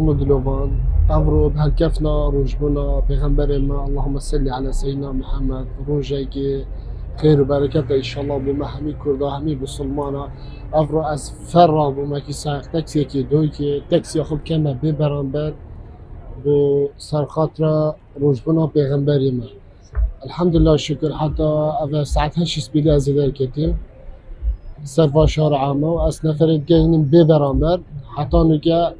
بردام دلوان أفرو بهالكفنا روجبنا بغنبري ما اللهم صل على سيدنا محمد روجاكي خير وبركاته إن شاء الله بما همي كردا همي بسلمانا أفرو از فرا بما كي سايق تاكسي كي دويكي تاكسي خب كما ببرانبر بو سرخاطرة روجبنا بغنبري ما الحمد لله شكر حتى أفا ساعتها شي سبيلي أزيدار كتير سرفا شارع ما و از نفر گهینیم ببرانبر حتی نگه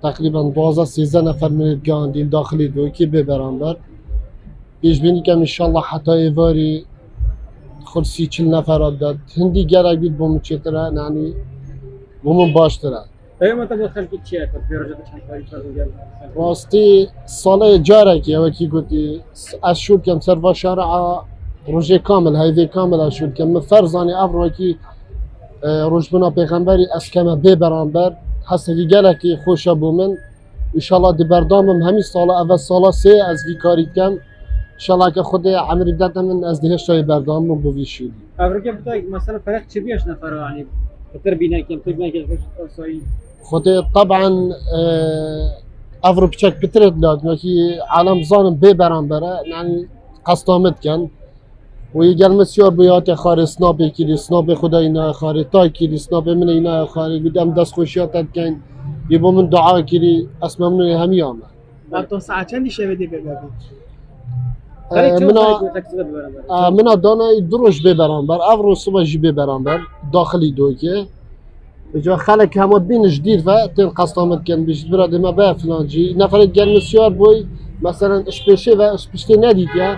تقریبا 12-13 نفر من گاندین داخلی دوی که ببرانبر پیش بینی که انشالله حتی ایواری خود 30-40 نفر داد هندی گرک بید بومن چطره یعنی بومن باشتره ايوه انت خلقي تشيك في رجل كان طريق شغال راستی ساله جاره که وکی گوتی از شور کم سرفا شارع روژه کامل هیوی کامل از شور کم فرزانی افرو کی روجبنا پیغمبری از کمه ببرانبر هستی گلکی خوشا بومن انشالله دی بردامم همین ساله اول ساله سه از وی کاری کم انشالله که خود عمری دادم من از دهشتای بردامم بویشید افريقيا بتاعك مثلا فرق تشبيش نفر يعني تربينا كم تبنا كده صاي خود طبعا افرو بچک بترد لاد وکی عالم زانم ببرانبره یعنی قصدامت کن و یه گل مسیار بیات خاری سناب کلی سناب خدا اینا خاری تا کلی سناب من اینا خاری گدم دست خوشیات کن یه با من دعا کلی اسم من همی آمد تو ساعت چندی شویدی ببینید منا دانای دروش ببرم بر افرو صبح جی ببرم بر داخلی دوکه بجا خلک همات بین جدید و تن قصدامت کن بیشتر برای ما به فلان جی نفر گل مسیار بوی مثلا اشپشه و اشپشته ندید یا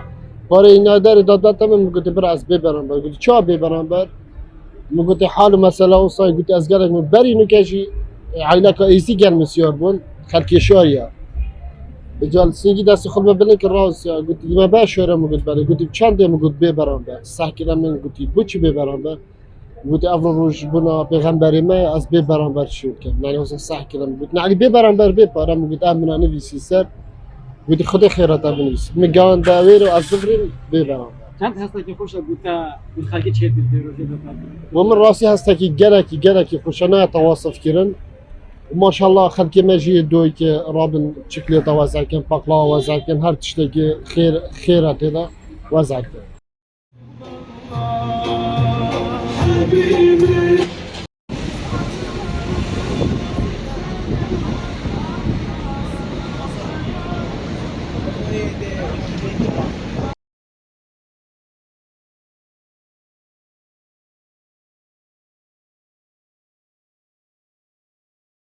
برای اینا داره داد تمام میگه برای از ببرم بر گفت چا ببرم بر میگه حال مثلا اوسای گفت از گلک من بری نکشی عائله که ایزی گل مسیار بون خلک شاریا بجال سینگی دست خود ببینن که راست یا گفت ما باشوره میگه برای گفت چند میگه ببرم بر صح کردم من گفت بچی ببرم بر گفت اول روز بنا پیغمبری ما از ببرم بر شد که یعنی اصلا صح کردم گفت نه ببرم بر ببرم گفت امنا نویسی سر گفت خدا خیرات بنویس میگن داویر و از ظفرین ببرم چند هستا که خوشا بوده این خلقی چه دید روزی و من راسي هستا کی گلکی خوشانه تواصف کردن ما شاء الله خلقی مجی دوی که رابن چکلیت وزع کن باقلا وزع کن هر تشتی که خیرات ده وزع کن